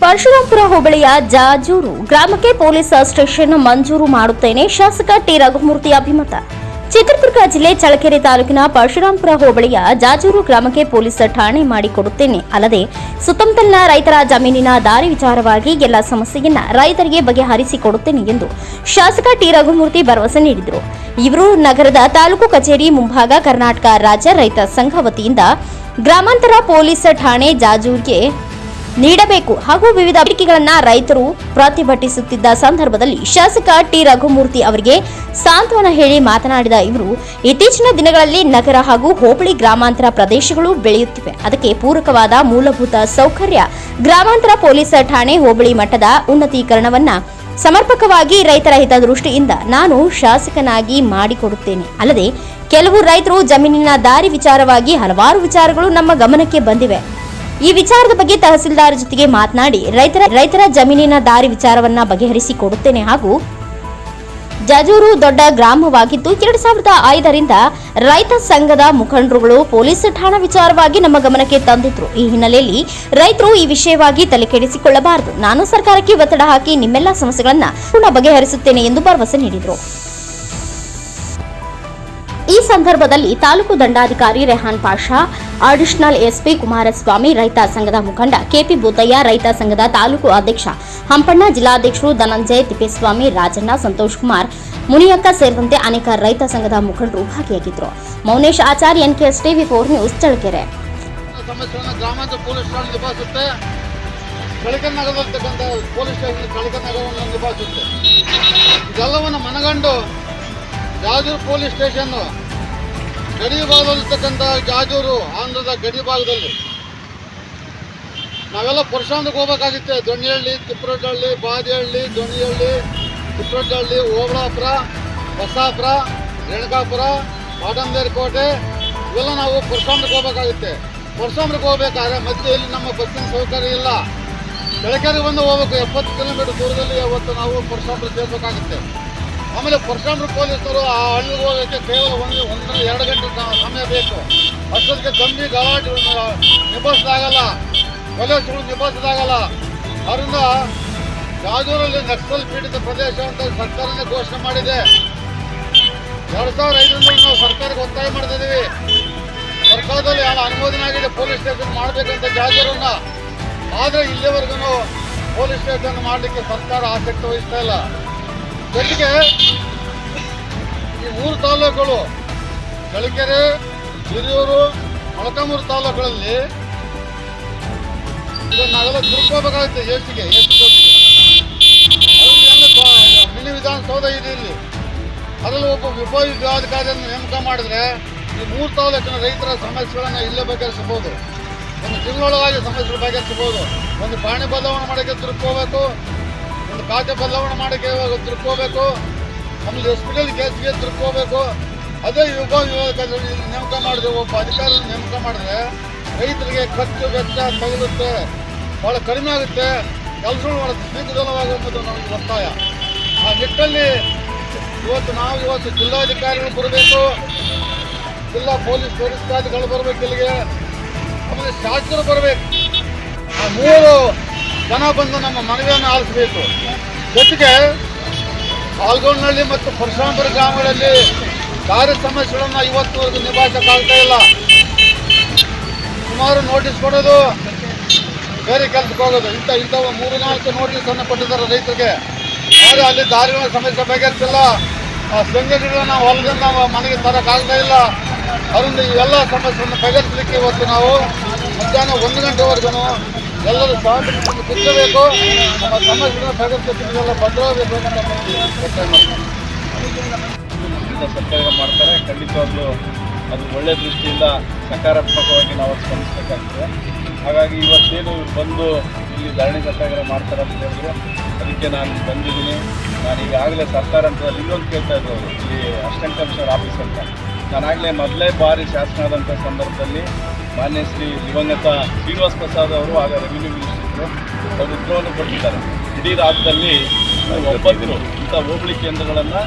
ಪರಶುರಾಂಪುರ ಹೋಬಳಿಯ ಜಾಜೂರು ಗ್ರಾಮಕ್ಕೆ police station ಮಂಜೂರು ಮಾಡುತ್ತೇನೆ, ಶಾಸಕ ಟಿ ರಘುಮೂರ್ತಿ ಅಭಿಮತ. ಚಿತ್ರದುರ್ಗ ಜಿಲ್ಲೆ ಚಳ್ಳಕೆರೆ ತಾಲೂಕಿನ ಪರಶುರಾಂಪುರ ಹೋಬಳಿಯ ಜಾಜೂರು ಗ್ರಾಮಕ್ಕೆ ಪೊಲೀಸ್ ಠಾಣೆ ಮಾಡಿಕೊಡುತ್ತೇನೆ, ಅಲ್ಲದೆ ಸುತ್ತಮುತ್ತಲಿನ ರೈತರ ಜಮೀನಿನ ದಾರಿ ವಿಚಾರವಾಗಿ ಎಲ್ಲ ಸಮಸ್ಯೆಯನ್ನ ರೈತರಿಗೆ ಬಗೆಹರಿಸಿಕೊಡುತ್ತೇನೆ ಎಂದು ಶಾಸಕ ಟಿ ರಘುಮೂರ್ತಿ ಭರವಸೆ ನೀಡಿದರು. ಇವರು ನಗರದ ತಾಲೂಕು ಕಚೇರಿ ಮುಂಭಾಗ ಕರ್ನಾಟಕ ರಾಜ್ಯ ರೈತ ಸಂಘ ವತಿಯಿಂದ ಗ್ರಾಮಾಂತರ ಪೊಲೀಸ್ ಠಾಣೆ ಜಾಜೂರಿಗೆ ನೀಡಬೇಕು ಹಾಗೂ ವಿವಿಧ ಬೇಡಿಕೆಗಳನ್ನು ರೈತರು ಪ್ರತಿಭಟಿಸುತ್ತಿದ್ದ ಸಂದರ್ಭದಲ್ಲಿ ಶಾಸಕ ಟಿ ರಘುಮೂರ್ತಿ ಅವರಿಗೆ ಸಾಂತ್ವನ ಹೇಳಿ ಮಾತನಾಡಿದ ಇವರು, ಇತ್ತೀಚಿನ ದಿನಗಳಲ್ಲಿ ನಗರ ಹಾಗೂ ಹೋಬಳಿ ಗ್ರಾಮಾಂತರ ಪ್ರದೇಶಗಳು ಬೆಳೆಯುತ್ತಿವೆ. ಅದಕ್ಕೆ ಪೂರಕವಾದ ಮೂಲಭೂತ ಸೌಕರ್ಯ ಗ್ರಾಮಾಂತರ ಪೊಲೀಸ್ ಠಾಣೆ ಹೋಬಳಿ ಮಟ್ಟದ ಉನ್ನತೀಕರಣವನ್ನ ಸಮರ್ಪಕವಾಗಿ ರೈತರ ಹಿತದೃಷ್ಟಿಯಿಂದ ನಾನು ಶಾಸಕನಾಗಿ ಮಾಡಿಕೊಡುತ್ತೇನೆ. ಅಲ್ಲದೆ ಕೆಲವು ರೈತರು ಜಮೀನಿನ ದಾರಿ ವಿಚಾರವಾಗಿ ಹಲವಾರು ವಿಚಾರಗಳು ನಮ್ಮ ಗಮನಕ್ಕೆ ಬಂದಿವೆ. ಈ ವಿಚಾರದ ಬಗ್ಗೆ ತಹಸೀಲ್ದಾರ್ ಜೊತೆಗೆ ಮಾತನಾಡಿ ರೈತರ ಜಮೀನಿನ ದಾರಿ ವಿಚಾರವನ್ನ ಬಗೆಹರಿಸಿಕೊಡುತ್ತೇನೆ ಹಾಗೂ ಜಾಜೂರು ದೊಡ್ಡ ಗ್ರಾಮವಾಗಿದ್ದು 2005ರಿಂದ ರೈತ ಸಂಘದ ಮುಖಂಡರುಗಳು ಪೊಲೀಸ್ ಠಾಣಾ ವಿಚಾರವಾಗಿ ನಮ್ಮ ಗಮನಕ್ಕೆ ತಂದಿದ್ರು. ಈ ಹಿನ್ನೆಲೆಯಲ್ಲಿ ರೈತರು ಈ ವಿಷಯವಾಗಿ ತಲೆಕೆಡಿಸಿಕೊಳ್ಳಬಾರದು. ನಾನು ಸರ್ಕಾರಕ್ಕೆ ಒತ್ತಡ ಹಾಕಿ ನಿಮ್ಮೆಲ್ಲ ಸಮಸ್ಯೆಗಳನ್ನ ಪೂರ್ಣ ಬಗೆಹರಿಸುತ್ತೇನೆ ಎಂದು ಭರವಸೆ ನೀಡಿದರು. ಈ ಸಂದರ್ಭದಲ್ಲಿ ತಾಲೂಕು ದಂಡಾಧಿಕಾರಿ ರೆಹಾನ್ ಪಾಷಾ, ಅಡಿಷನಲ್ ಎಸ್ಪಿ ಕುಮಾರಸ್ವಾಮಿ, ರೈತ ಸಂಘದ ಮುಖಂಡ ಕೆಪಿ ಬುದ್ದಯ್ಯ, ರೈತ ಸಂಘದ ತಾಲೂಕು ಅಧ್ಯಕ್ಷ ಹಂಪಣ್ಣ, ಜಿಲ್ಲಾಧ್ಯಕ್ಷರು ಧನಂಜಯ, ತಿಪ್ಪೇಸ್ವಾಮಿ, ರಾಜಣ್ಣ, ಸಂತೋಷ್ ಕುಮಾರ್, ಮುನಿಯಕ್ಕ ಸೇರಿದಂತೆ ಅನೇಕ ರೈತ ಸಂಘದ ಮುಖಂಡರು ಭಾಗಿಯಾಗಿದ್ದರು. ಮೌನೇಶ್ ಆಚಾರ್ಯ, NKS TV4 news, Challakere. Jajuru police station ಗಡಿ ಭಾಗದಲ್ಲಿರ್ತಕ್ಕಂಥ ಜಾಜೂರು ಆಂಧ್ರದ ಗಡಿ ಭಾಗದಲ್ಲಿ ನಾವೆಲ್ಲ ಪರಶುರಾಂಪುರಕ್ಕೆ ಹೋಗ್ಬೇಕಾಗಿತ್ತೆ. ದೊಣ್ಣಿಹಳ್ಳಿ, ತಿಪ್ಪರೊಡ್ಡಹಳ್ಳಿ, ಬಾದಿಹಳ್ಳಿ, ದೊಣ್ಣಿಹಳ್ಳಿ, ತಿಪ್ಪರೊಡ್ಡಹಳ್ಳಿ, ಓಬಳಾಪುರ, ಬಸಾಪುರ, ರೇಣುಕಾಪುರ, ಬಾಟಂಬೇರಿ ಕೋಟೆ ಇವೆಲ್ಲ ನಾವು ಪರಶುರಾಂಪುರಕ್ಕೆ ಹೋಗ್ಬೇಕಾಗುತ್ತೆ. ಪರಶುರಾಂಪುರಕ್ಕೆ ಹೋಗ್ಬೇಕಾದ್ರೆ ಮಧ್ಯೆಯಲ್ಲಿ ನಮ್ಮ ಬಸ್ಸಿನ ಸೌಕರ್ಯ ಇಲ್ಲ. ಚಳ್ಳಕೆರೆ ಬಂದು ಹೋಗ್ಬೇಕು. 70 ಕಿಲೋಮೀಟರ್ ದೂರದಲ್ಲಿ ಅವತ್ತು ನಾವು ಪರಶುರಾಂಪುರ ಸೇರ್ಬೇಕಾಗುತ್ತೆ. ಆಮೇಲೆ ಪರಶುರಾಂಪುರ ಪೊಲೀಸರು ಆ ಹಳ್ಳಿಗೆ ಹೋಗೋಕ್ಕೆ ಕೇವಲ 1-2 ಗಂಟೆ ಸಮಯ ಬೇಕು. ಅಷ್ಟೊತ್ತಿಗೆ ಗಂಭೀರ ಗಲಾಟೆ ನಿಭಾಯಿಸೋದಾಗಲ್ಲ, ಕೊಲೆಗಳು ನಿಭಾಯಿಸೋದಾಗಲ್ಲ. ಅದರಿಂದ ಜಾಜೂರಲ್ಲಿ ನಕ್ಸಲ್ ಪೀಡಿತ ಪ್ರದೇಶ ಅಂತ ಸರ್ಕಾರನೇ ಘೋಷಣೆ ಮಾಡಿದೆ. 2005ರಿಂದ ನಾವು ಸರ್ಕಾರಕ್ಕೆ ಒತ್ತಾಯ ಮಾಡ್ತಾ ಇದ್ದೀವಿ. ಸರ್ಕಾರದಲ್ಲಿ ಅನುಮೋದನೆ ಆಗಿದೆ ಪೊಲೀಸ್ ಸ್ಟೇಷನ್ ಮಾಡಬೇಕಂತ ಜಾಜೂರನ್ನ. ಆದರೆ ಇಲ್ಲಿವರೆಗೂ ಪೊಲೀಸ್ ಸ್ಟೇಷನ್ ಮಾಡಲಿಕ್ಕೆ ಸರ್ಕಾರ ಆಸಕ್ತಿ ವಹಿಸ್ತಾ ಇಲ್ಲ. ಜೊತೆಗೆ ಈ 3 ತಾಲೂಕುಗಳು ಚಳ್ಳಕೆರೆ, ಹಿರಿಯೂರು, ಮೊಳಕಾಲ್ಮೂರು ತಾಲೂಕುಗಳಲ್ಲಿ ನಾವೆಲ್ಲ ತಿಳ್ಕೋಬೇಕಾಗುತ್ತೆ. ಎಷ್ಟಿಗೆ ಮಿನಿ ವಿಧಾನಸೌಧ ಇದೆ ಇಲ್ಲಿ. ಅದರಲ್ಲಿ ಒಬ್ಬ ವಿಭಾಗಾಧಿಕಾರಿಯನ್ನು ನೇಮಕ ಮಾಡಿದ್ರೆ ಈ 3 ತಾಲೂಕಿನ ರೈತರ ಸಮಸ್ಯೆಗಳನ್ನು ಇಲ್ಲೇ ಬಗೆಹರಿಸಬಹುದು. ಒಂದು ತಿಂಗಳೊಳಗಾಗಿ ಸಮಸ್ಯೆಗಳು ಬಗೆಹರಿಸಬಹುದು. ಒಂದು ಪಾಣಿ ಬದಲಾವಣೆ ಮಾಡೋಕ್ಕೆ ತಿಳ್ಕೋಬೇಕು, ಒಂದು ಖಾತೆ ಬದಲಾವಣೆ ಮಾಡೋಕ್ಕೆ ತಿಳ್ಕೋಬೇಕು, ಆಮೇಲೆ ಹಾಸ್ಪಿಟಲ್ ಕೇಸ್ಗೆ ತಿಳ್ಕೋಬೇಕು. ಅದೇ ವಿಭಾಗಾಧಿಕಾರಿ ನೇಮಕ ಮಾಡಿದ್ರೆ, ಒಬ್ಬ ಅಧಿಕಾರಿ ನೇಮಕ ಮಾಡಿದ್ರೆ ರೈತರಿಗೆ ಖರ್ಚು ವೆಚ್ಚ ತಗುಲುತ್ತೆ, ಭಾಳ ಕಡಿಮೆ ಆಗುತ್ತೆ, ಕೆಲಸಗಳು ಭಾಳ ಶೀಘ್ರವಾಗುವುದು ನಮಗೆ ಒತ್ತಾಯ. ಆ ನಿಟ್ಟಲ್ಲಿ ಇವತ್ತು ಜಿಲ್ಲಾಧಿಕಾರಿಗಳು ಬರಬೇಕು, ಜಿಲ್ಲಾ ಪೊಲೀಸ್ ವರಿಷ್ಠಾಧಿಕಾರಿಗಳು ಬರಬೇಕು ಇಲ್ಲಿಗೆ, ಆಮೇಲೆ ಶಾಸಕರು ಬರಬೇಕು. ಆ 3 ಜನ ಬಂದು ನಮ್ಮ ಮನವಿಯನ್ನು ಆಲಿಸಬೇಕು. ಜೊತೆಗೆ ಆಲ್ಗೋಡ್ನಹಳ್ಳಿ ಮತ್ತು ಪರಶುರಾಂಪುರ ಗ್ರಾಮಗಳಲ್ಲಿ ಕಾರ್ಯ ಸಮಸ್ಯೆಗಳನ್ನು ಇವತ್ತುವರೆಗೂ ನಿಭಾಯಿಸೋಕ್ಕಾಗ್ತಾ ಇಲ್ಲ. ಸುಮಾರು ನೋಟಿಸ್ ಕೊಡೋದು, ಬೇರೆ ಕೆಲಸಕ್ಕೆ ಹೋಗೋದು, ಇಂಥವು 3-4 ನೋಟಿಸನ್ನು ಕೊಟ್ಟಿದ್ದಾರೆ ರೈತರಿಗೆ. ಆದರೆ ಅಲ್ಲಿ ದಾರಿಗಳ ಸಮಸ್ಯೆ ಬಗೆಹರಿಸಿಲ್ಲ. ಆ ಸಂಘಟನೆಗಳನ್ನ ಹೊಲದಿಂದ ಮನೆಗೆ ತರೋಕ್ಕಾಗ್ತಾ ಇಲ್ಲ. ಅದರಿಂದ ಇವೆಲ್ಲ ಸಮಸ್ಯೆಯನ್ನು ಬಗೆಹರಿಸಲಿಕ್ಕೆ ಇವತ್ತು ನಾವು ಮಧ್ಯಾಹ್ನ 1 ಗಂಟೆವರೆಗೂ ಎಲ್ಲರೂ ಸಹಕರಿಸಿಕೊಂಡು ಕೂತ್ಕೋಬೇಕು. ನಮ್ಮ ಸಮಸ್ಯೆಗಳನ್ನ ಬಗೆಹರಿಸೋದಕ್ಕೆಲ್ಲ ಭದ್ರವಾಗಬೇಕು ಅಂತ ಒತ್ತಾಯ ಸರ್ಕಾರ ಮಾಡ್ತಾರೆ. ಖಂಡಿತವಾಗ್ಲೂ ಅದು ಒಳ್ಳೆಯ ದೃಷ್ಟಿಯಿಂದ ಸಕಾರಾತ್ಮಕವಾಗಿ ನಾವು ಸ್ಪಂದಿಸಬೇಕಾಗ್ತದೆ. ಹಾಗಾಗಿ ಇವತ್ತೇನು ಬಂದು ಇಲ್ಲಿ ಧರಣಿ ಸತ್ಯಾಗ್ರಹ ಮಾಡ್ತಾರೆ ಅಂತ ಹೇಳಿದ್ರು, ಅದಕ್ಕೆ ನಾನು ಬಂದಿದ್ದೀನಿ. ನಾನು ಈಗಾಗಲೇ ಸರ್ಕಾರ ಅಂತ ಇನ್ನೊಂದು ಕೇಳ್ತಾ ಇದ್ದವರು ಇಲ್ಲಿ ಅಸಿಸ್ಟೆಂಟ್ ಕಮಿಷನರ್ ಆಫೀಸ್ ಅಂತ. ನಾನಾಗಲೇ ಮೊದಲೇ ಬಾರಿ ಶಾಸಕನಾದಂಥ ಸಂದರ್ಭದಲ್ಲಿ ಮಾನ್ಯ ಶ್ರೀ ದಿವಂಗತ ಶ್ರೀನಿವಾಸ್ ಪ್ರಸಾದ್ ಅವರು ಆಗ ರೆವಿನ್ಯೂ ಮಿನಿಸ್ಟರ್ ಅವರು ಉತ್ತರವನ್ನು ಕೊಟ್ಟಿದ್ದಾರೆ. ಇಡೀ ರಾಜ್ಯದಲ್ಲಿ 9 ಇಂಥ ಹೋಬಳಿ ಕೇಂದ್ರಗಳನ್ನು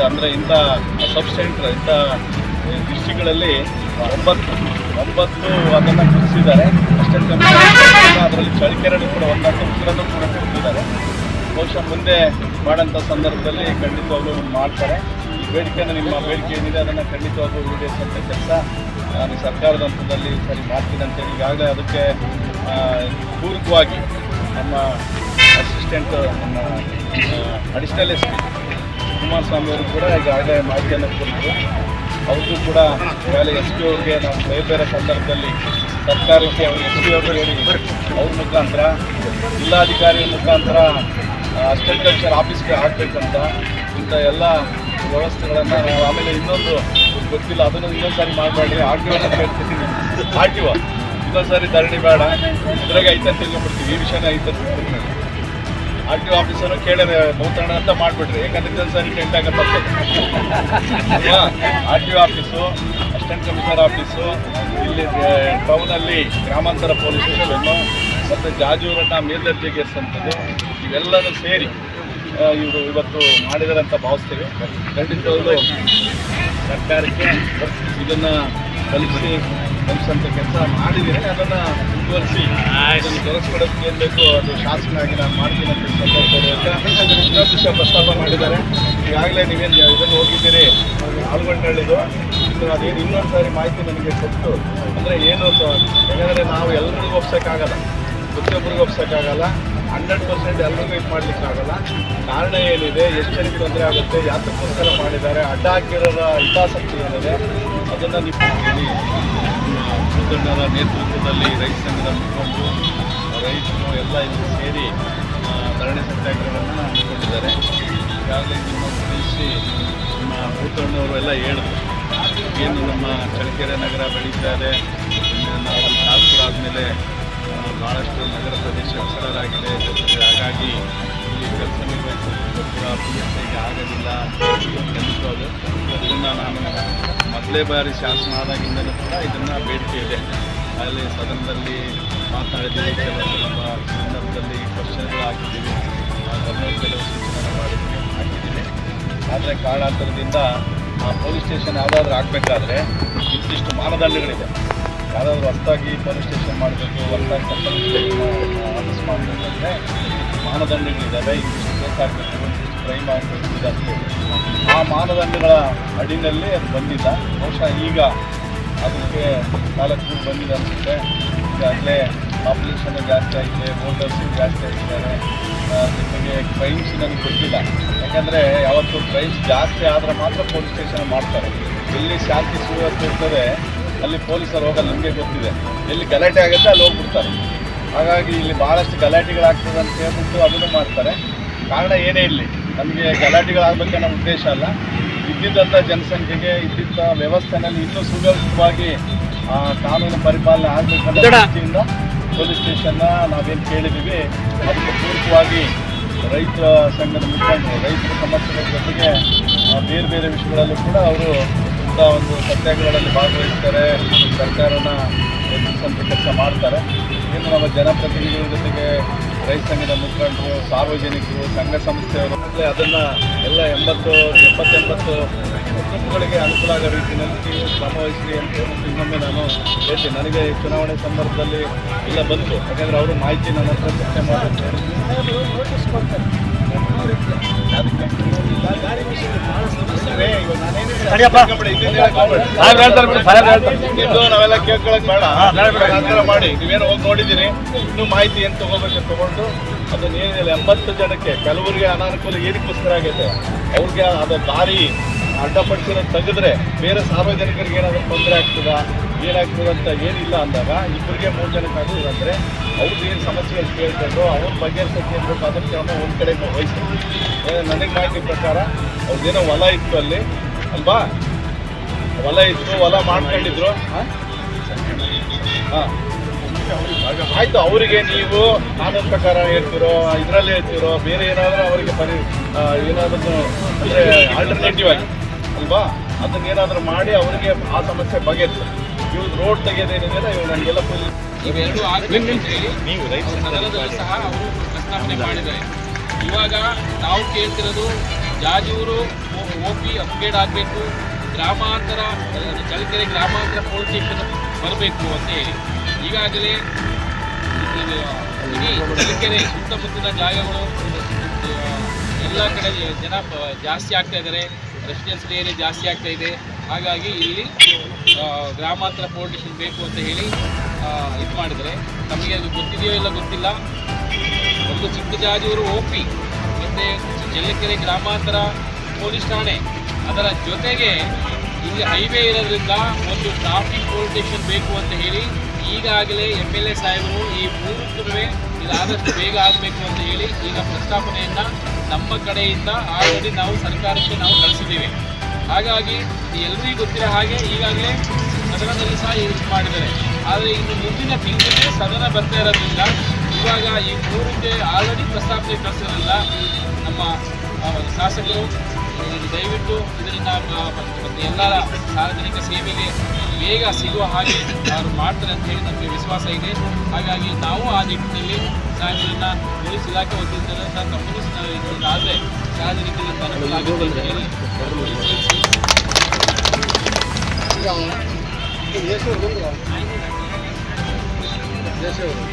ಅಂದರೆ ಇಂಥ ಸಬ್ ಸೆಂಟರ್ ಇಂಥ ಡಿಸ್ಟ್ರಿಕ್ಗಳಲ್ಲಿ ಒಂಬತ್ತು ಅದನ್ನು ಗುರುತಿಸಿದ್ದಾರೆ. ಅಷ್ಟೇ ಅದರಲ್ಲಿ ಚಳಿಕೆರೆನೂ ಕೂಡ ಒಂದಷ್ಟು ಉಸಿರನ್ನು ಕೂಡ ಕೊಡ್ತಿದ್ದಾರೆ. ಬಹುಶಃ ಮುಂದೆ ಮಾಡೋಂಥ ಸಂದರ್ಭದಲ್ಲಿ ಖಂಡಿತವಾಗ್ಲೂ ಮಾಡ್ತಾರೆ. ಈ ಬೇಡಿಕೆಯನ್ನು ನಿಮ್ಮ ಬೇಡಿಕೆ ಏನಿದೆ ಅದನ್ನು ಖಂಡಿತವಾಗ್ಲೂ ಈಡೇರಿಸುವಂಥ ಕೆಲಸ ನಾನು ಸರ್ಕಾರದ ಹಂತದಲ್ಲಿ ಸರಿ ಮಾಡ್ತೀನಿ ಅಂತೇಳಿ ಈಗಾಗಲೇ ಅದಕ್ಕೆ ಪೂರಕವಾಗಿ ನಮ್ಮ ಅಸಿಸ್ಟೆಂಟ್ ನಮ್ಮ ಅಡಿಷನಲ್ ಎಸ್ ಪಿ ಕುಮಾರಸ್ವಾಮಿ ಅವರು ಕೂಡ ಈಗಾಗಲೇ ಮಾಹಿತಿಯನ್ನು ಕೊಟ್ಟರು. ಅವ್ರಿಗೂ ಕೂಡ ಈಗಾಗಲೇ ಎಸ್ ಪಿ ಅವ್ರಿಗೆ ನಾವು ಬೇರೆ ಸಂದರ್ಭದಲ್ಲಿ ಸರ್ಕಾರಕ್ಕೆ ಅವರು ಎಸ್ ಪಿ ಅವರು ಹೇಳಿ ಅವ್ರ ಮುಖಾಂತರ ಜಿಲ್ಲಾಧಿಕಾರಿ ಮುಖಾಂತರ ಅಸಿಸ್ಟೆಂಟ್ ಕಮಿಷನರ್ ಆಫೀಸ್ಗೆ ಹಾಕಬೇಕಂತ ಇಂಥ ಎಲ್ಲ ವ್ಯವಸ್ಥೆಗಳನ್ನು ನಾವು ಆಮೇಲೆ ಇನ್ನೊಂದು ಗೊತ್ತಿಲ್ಲ ಅದನ್ನು ಇನ್ನೊಂದು ಸಾರಿ ಮಾಡಬೇಡ್ರಿ ಹೇಳ್ತೀನಿ ಇನ್ನೊಂದು ಸಾರಿ ಧರಣಿ ಬೇಡ ಇದ್ರಾಗೆ ಐತಂತ ತಿಳ್ಕೊಂಡ್ಬಿಡ್ತೀವಿ. ಈ ವಿಷಯನ ಐತಂತ RTO ಆಫೀಸರು ಕೇಳಿದ್ರೆ ನೂತನ ಅಂತ ಮಾಡಿಬಿಟ್ರಿ. ಯಾಕಂದ್ರೆ ಇನ್ನೊಂದು ಸಾರಿ ಟೆಂಟ್ ಆಗತ್ತೆ RTO office, assistant commissioner office, ಇಲ್ಲಿ ಟೌನಲ್ಲಿ ಗ್ರಾಮಾಂತರ ಪೊಲೀಸ್ ಸ್ಟೇಷನ್ನು ಮತ್ತು ಜಾಜೂರನ್ನು ಮೇಲ್ದರ್ಜೆಗೇರಿಸಂಥದ್ದು ಇವೆಲ್ಲನೂ ಸೇರಿ ಇವರು ಇವತ್ತು ಮಾಡಿದ್ದಾರೆ ಅಂತ ಭಾವಿಸ್ತೀವಿ. ಖಂಡಿತವಾಗಲೂ ಸರ್ಕಾರಕ್ಕೆ ಇದನ್ನು ಕಲಿಸುವಂಥ ಕೆಲಸ ಮಾಡಿದರೆ ಅದನ್ನು ಮುಂದುವರಿಸಿ ಇದನ್ನು ತೊಲಗಿಸ್ಕೊಡೋದಕ್ಕೆ ಏನು ಬೇಕು ಅದು ಶಾಸಕನಾಗಿ ನಾನು ಮಾಡ್ತೀನಿ ಅಂತ ಸಂದರ್ಭದಲ್ಲಿ ಇನ್ನೊಂದು ವಿಷಯ ಪ್ರಸ್ತಾಪ ಮಾಡಿದ್ದಾರೆ. ಈಗಾಗಲೇ ನೀವೇನು ಇದನ್ನು ಹೋಗಿದ್ದೀರಿ ಆಲ್ಗೊಂಡಳ್ಳಿದು ಇನ್ನು ಅದೇನು ಇನ್ನೊಂದು ಸಾರಿ ಮಾಹಿತಿ ನನಗೆ ಕೊಟ್ಟು ಅಂದರೆ ಏನು ಯಾಕಂದರೆ ನಾವು ಎಲ್ಲರಿಗೂ ಒಪ್ಸೋಕ್ಕಾಗಲ್ಲ, ಪ್ರತಿಯೊಬ್ಬರಿಗೂ ಒಪ್ಸೋಕ್ಕಾಗಲ್ಲ, 100% ಎಲ್ಲರಿಗೂ ಇದು ಮಾಡಲಿಕ್ಕಾಗಲ್ಲ. ಕಾರಣ ಏನಿದೆ, ಎಷ್ಟು ಜನಕ್ಕೆ ತೊಂದರೆ ಆಗುತ್ತೆ, ಯಾತಕ್ಕೋಸ್ಕರ ಮಾಡಿದ್ದಾರೆ, ಅಡ್ಡ ಹಾಕಿರೋರ ಹಿತಾಸಕ್ತಿ ಏನಿದೆ ಅದನ್ನು ನೀವು ಮುಖಂಡರ ನೇತೃತ್ವದಲ್ಲಿ ರೈತ ಸಂಘದ ಮುಖಂಡರು ರೈತರು ಎಲ್ಲ ಇಲ್ಲಿ ಸೇರಿ ಧರಣಿ ಸತ್ಯಾಗ್ರಹವನ್ನು ಹಮ್ಮಿಕೊಂಡಿದ್ದಾರೆ. ಈಗಾಗಲೇ ನಿಮ್ಮ ತಿಳಿಸಿ ನಮ್ಮ ಭೂತಣ್ಣವರು ಎಲ್ಲ ಹೇಳಿದ್ರು ಏನು ನಮ್ಮ ಚಳ್ಳಕೆರೆ ನಗರ ಬೆಳೀತಾ ಇದೆ, ನಾವು ಶಾಸಕರಾದಮೇಲೆ ಭಾಳಷ್ಟು ನಗರ ಪ್ರದೇಶ ವಿಸ್ತಾರಾಗಿದೆ. ಹಾಗಾಗಿ ಇಲ್ಲಿ ಕೆಲಸ ನಿರ್ವಹಿಸೋದು ಕೂಡ PSIಗೆ ಆಗೋದಿಲ್ಲ ಖಂಡಿತವಾದ್ರು. ಇದನ್ನು ನಾನು ಮೊದಲೇ ಬಾರಿ ಶಾಸನ ಆದಾಗಿಂದಲೂ ಕೂಡ ಇದನ್ನು ಬೇಡಿಕೆ ಇದೆ. ಅಲ್ಲಿ ಸದನದಲ್ಲಿ ಮಾತನಾಡಿದ್ದೀವಿ, ಕೆಲವು ಸಂದರ್ಭದಲ್ಲಿ ಕ್ವಶನ್ಗಳು ಹಾಕಿದ್ದೀವಿ, ಕೆಲವು ಸೂಚನೆ ಹಾಕಿದ್ದೀವಿ. ಆದರೆ ಕಾರಣಾಂತರದಿಂದ ಪೊಲೀಸ್ ಸ್ಟೇಷನ್ ಯಾವುದಾದ್ರೂ ಆಗಬೇಕಾದ್ರೆ ಇಂತಿಷ್ಟು ಮಾನದಂಡಗಳಿದೆ. ಯಾರಾದರೂ ಹೊಸದಾಗಿ ಪೊಲೀಸ್ ಸ್ಟೇಷನ್ ಮಾಡಬೇಕು, ಹೊಸದಾಗಿ ಆಫೀಸ್ ಮಾಡಬೇಕಂದ್ರೆ ಮಾನದಂಡಗಳಿದ್ದಾವೆ. ಇಂತಿಷ್ಟು ಕೇಸ್ ಆಗಬೇಕು, ಇಂತಿಷ್ಟು ಕ್ರೈಮ್ ಆಗಬೇಕು ಅಂತೇಳಿ ಆ ಮಾನದಂಡಗಳ ಅಡಿನಲ್ಲಿ ಅದು ಬಂದಿಲ್ಲ. ಬಹುಶಃ ಈಗ ಅದಕ್ಕೆ 4 ಬಂದಿದೆ ಅನಿಸುತ್ತೆ. ಈಗಾಗಲೇ ಪಾಪ್ಯುಲೇಷನ್ ಜಾಸ್ತಿ ಆಗಿದೆ, ವೋಟರ್ಸು ಜಾಸ್ತಿ ಆಗಿದ್ದಾರೆ. ನಿಮಗೆ ಕ್ರೈಮ್ಸ್ ನನಗೆ ಗೊತ್ತಿಲ್ಲ, ಯಾಕಂದರೆ ಯಾವತ್ತು ಕ್ರೈಮ್ಸ್ ಜಾಸ್ತಿ ಆದರೆ ಮಾತ್ರ ಪೊಲೀಸ್ ಸ್ಟೇಷನ್ ಮಾಡ್ತಾರೆ. ಎಲ್ಲಿ ಶಾಂತಿ ಸುವ್ಯವಸ್ಥೆ ಇರ್ತದೆ ಅಲ್ಲಿ ಪೊಲೀಸರು ಹೋಗಲ್ಲ, ನಿಮಗೆ ಗೊತ್ತಿದೆ. ಎಲ್ಲಿ ಗಲಾಟೆ ಆಗುತ್ತೆ ಅಲ್ಲಿ ಹೋಗ್ಬಿಡ್ತಾರೆ. ಹಾಗಾಗಿ ಇಲ್ಲಿ ಭಾಳಷ್ಟು ಗಲಾಟೆಗಳಾಗ್ತದೆ ಅಂತ ಹೇಳ್ಬಿಟ್ಟು ಅದನ್ನು ಮಾಡ್ತಾರೆ. ಕಾರಣ ಏನೇ ಇರಲಿ, ನಮಗೆ ಗಲಾಟೆಗಳಾಗಬೇಕನ್ನೋ ಉದ್ದೇಶ ಅಲ್ಲ. ಇದ್ದಿದ್ದಂಥ ಜನಸಂಖ್ಯೆಗೆ ಇದ್ದಿದ್ದ ವ್ಯವಸ್ಥೆನಲ್ಲಿ ಇನ್ನೂ ಸುವ್ಯವಸ್ಥಿತವಾಗಿ ಕಾನೂನು ಪರಿಪಾಲನೆ ಆಗಬೇಕನ್ನೋ ದೃಷ್ಟಿಯಿಂದ ಪೊಲೀಸ್ ಸ್ಟೇಷನ್ನ ನಾವೇನು ಕೇಳಿದ್ದೀವಿ ಅದಕ್ಕೆ ಪೂರಕವಾಗಿ ರೈತರ ಸಂಘದ ಮುಖಂಡರು ರೈತರ ಸಮಸ್ಯೆಗಳ ಜೊತೆಗೆ ಬೇರೆ ಬೇರೆ ವಿಷಯಗಳಲ್ಲೂ ಕೂಡ ಅವರು ಇಂಥ ಒಂದು ಸತ್ಯಾಗ್ರಹಗಳಲ್ಲಿ ಭಾಗವಹಿಸ್ತಾರೆ, ಸರ್ಕಾರನ ಎದುರಿಸುವಂಥ ಕೆಲಸ ಮಾಡ್ತಾರೆ. ಇನ್ನು ನಮ್ಮ ಜನಪ್ರತಿನಿಧಿಗಳ ಜೊತೆಗೆ ರೈತ ಸಂಘದ ಮುಖಂಡರು, ಸಾರ್ವಜನಿಕರು, ಸಂಘ ಸಂಸ್ಥೆಯವರು ಅದನ್ನು ಎಲ್ಲ 70-80 ಕುಟುಂಬಗಳಿಗೆ ಅನುಕೂಲ ಆಗೋ ರೀತಿಯಲ್ಲಿ ಶ್ರಮವಹಿಸಿ ಅಂತ ಹೇಳ್ಬಿಟ್ಟು ಇನ್ನೊಮ್ಮೆ ನಾನು ಹೇಳ್ತೀನಿ. ನನಗೆ ಚುನಾವಣೆ ಸಂದರ್ಭದಲ್ಲಿ ಎಲ್ಲ ಬಂತು, ಯಾಕಂದರೆ ಅವರು ಮಾಹಿತಿ ನನ್ನ ಹತ್ರ ಚರ್ಚೆ ಮಾಡಿ ನಾವೆಲ್ಲ ಕೇಳ್ಕೊಳಕ್ ಬೇಡ, ನಂತರ ಮಾಡಿ ನೀವೇನು ಹೋಗಿ ನೋಡಿದ್ದೀರಿ, ಇನ್ನೂ ಮಾಹಿತಿ ಏನು ತೊಗೋಬೇಕು ತೊಗೊಂಡು ಅದನ್ನ ಏನಿಲ್ಲ 80 ಜನಕ್ಕೆ ಕೆಲವರಿಗೆ ಅನಾನುಕೂಲ ಏನಕ್ಕೋಸ್ಕರ ಆಗೈತೆ, ಅವ್ರಿಗೆ ಅದು ದಾರಿ ಅಡ್ಡಪಡಿಸಿರೋದು ತೆಗೆದ್ರೆ ಬೇರೆ ಸಾರ್ವಜನಿಕರಿಗೆ ಏನಾದರೂ ತೊಂದರೆ ಆಗ್ತದ ಏನಾಗ್ತದೆ ಅಂತ ಏನಿಲ್ಲ ಅಂದಾಗ 2-3 ಜನಕ್ಕೆ ಆಗೋದು ಅಂದರೆ ಅವ್ರದ್ದು ಏನು ಸಮಸ್ಯೆಗಳು ಕೇಳ್ಕೊಂಡು ಅವ್ರ ಬಗೆಹರಿಸೋಕ್ಕೆ ಏನು ಬೇಕು ಅದಕ್ಕೆ ಅವನು ಒಂದು ಕಡೆ ವಹಿಸ್ತೀವಿ. ನನಗೆ ಮಾಹಿತಿ ಪ್ರಕಾರ ಅವ್ರದ್ದೇನೋ ಹೊಲ ಇತ್ತು ಅಲ್ಲಿ ಅಲ್ವಾ, ಹೊಲ ಇತ್ತು, ಹೊಲ ಮಾಡ್ಕೊಂಡಿದ್ರು. ಹಾಂ ಆಯಿತು, ಅವರಿಗೆ ನೀವು ಕಾನೂನು ಪ್ರಕಾರ ಹೇಳ್ತಿರೋ ಇದರಲ್ಲಿ ಹೇಳ್ತಿರೋ ಬೇರೆ ಏನಾದರೂ ಅವರಿಗೆ ಏನಾದರೂ ಅಂದರೆ ಆಲ್ಟರ್ನೇಟಿವ್ ಆಗಿ ಅಲ್ವಾ ಅದನ್ನೇನಾದರೂ ಮಾಡಿ ಅವರಿಗೆ ಆ ಸಮಸ್ಯೆ ಬಗೆಹರಿಸಿ. ಇವ್ರು ರೋಡ್ ತೆಗೆಯೋದೇನಿದೆ ಇವ್ರು ನನಗೆಲ್ಲ ಇವೆರಡು ನೀವು ರೈತ ಸದನದಲ್ಲೂ ಸಹ ಅವರು ಪ್ರಸ್ತಾವನೆ ಮಾಡಿದ್ದಾರೆ. ಇವಾಗ ನಾವು ಕೇಳ್ತಿರೋದು ಜಾಜೂರು OP ಅಪ್ಗ್ರೇಡ್ ಆಗಬೇಕು, ಗ್ರಾಮಾಂತರ ಚಳ್ಳಕೆರೆ ಗ್ರಾಮಾಂತರ ಪೊಲೀಸ್ ಸ್ಟೇಷನ್ ಬರಬೇಕು ಅಂತ ಹೇಳಿ ಈಗಾಗಲೇ ಇಡೀ ಚಳ್ಳಕೆರೆ ಸುತ್ತಮುತ್ತಲಿನ ಜಾಗಗಳು ಎಲ್ಲ ಕಡೆ ಜನ ಜಾಸ್ತಿ ಆಗ್ತಾ ಇದ್ದಾರೆ, ರೆಸಿಡೆನ್ಸಿಯಲ್ ಏರಿಯಾ ಜಾಸ್ತಿ ಆಗ್ತಾ ಇದೆ. ಹಾಗಾಗಿ ಇಲ್ಲಿ ಗ್ರಾಮಾಂತರ ಪೊಲೀಸ್ ಸ್ಟೇಷನ್ ಬೇಕು ಅಂತ ಹೇಳಿ ಇದು ಮಾಡಿದರೆ ನಮಗೆ ಅದು ಗೊತ್ತಿದೆಯೋ ಇಲ್ಲ ಗೊತ್ತಿಲ್ಲ. ಒಂದು ಚಿಕ್ಕಜಾಜೂರು OP ಮತ್ತು ಚಳ್ಳಕೆರೆ ಗ್ರಾಮಾಂತರ ಪೊಲೀಸ್ ಠಾಣೆ ಅದರ ಜೊತೆಗೆ ಇಲ್ಲಿ ಹೈವೇ ಇರೋದ್ರಿಂದ ಒಂದು ಟ್ರಾಫಿಕ್ ಪೊಲೀಸ್ ಸ್ಟೇಷನ್ ಬೇಕು ಅಂತ ಹೇಳಿ ಈಗಾಗಲೇ MLA ಸಾಹೇಬರು ಈ ಮೂರಕ್ಕೂ ಇದಾದಷ್ಟು ಬೇಗ ಆಗಬೇಕು ಅಂತ ಹೇಳಿ ಈಗ ಪ್ರಸ್ತಾಪನೆಯನ್ನು ನಮ್ಮ ಕಡೆಯಿಂದ ಆಲ್ರೆಡಿ ನಾವು ಸರ್ಕಾರಕ್ಕೆ ನಾವು ಕಳಿಸಿದ್ದೀವಿ. ಹಾಗಾಗಿ ಎಲ್ಲರಿಗೂ ಗೊತ್ತಿರೋ ಹಾಗೆ ಈಗಾಗಲೇ ಸದನದಲ್ಲಿ ಸಹ ಇದು ಮಾಡಿದ್ದಾರೆ. ಆದರೆ ಇನ್ನು ಮುಂದಿನ ತಿಂಗಳೇ ಸದನ ಬರ್ತಾ ಇರೋದ್ರಿಂದ ಇವಾಗ ಈ ಮೂರಕ್ಕೆ ಆಲ್ರೆಡಿ ಪ್ರಸ್ತಾಪನೆ ಕಳಿಸಿರಲಿಲ್ಲ ನಮ್ಮ ಶಾಸಕರು. ದಯವಿಟ್ಟು ಇದರಿಂದ ಮತ್ತು ಎಲ್ಲರ ಸಾರ್ವಜನಿಕ ಸೇವೆಗೆ ಬೇಗ ಸಿಗುವ ಹಾಗೆ ಅವರು ಮಾಡ್ತಾರೆ ಅಂತ ಹೇಳಿ ನಮಗೆ ವಿಶ್ವಾಸ ಇದೆ. ಹಾಗಾಗಿ ನಾವು ಆ ನಿಟ್ಟಿನಲ್ಲಿ ಸಾರ್ವಜನಿಕ ಪೊಲೀಸ್ ಇಲಾಖೆ ವತಿಯಿಂದ ತಪ್ಪು ಆದರೆ ಸಾರ್ವಜನಿಕರಿಂದ ಅನುಕೂಲ ಆಗುತ್ತೆ ಅಂತ ಹೇಳಿ ಈಗ ದೇಶವರು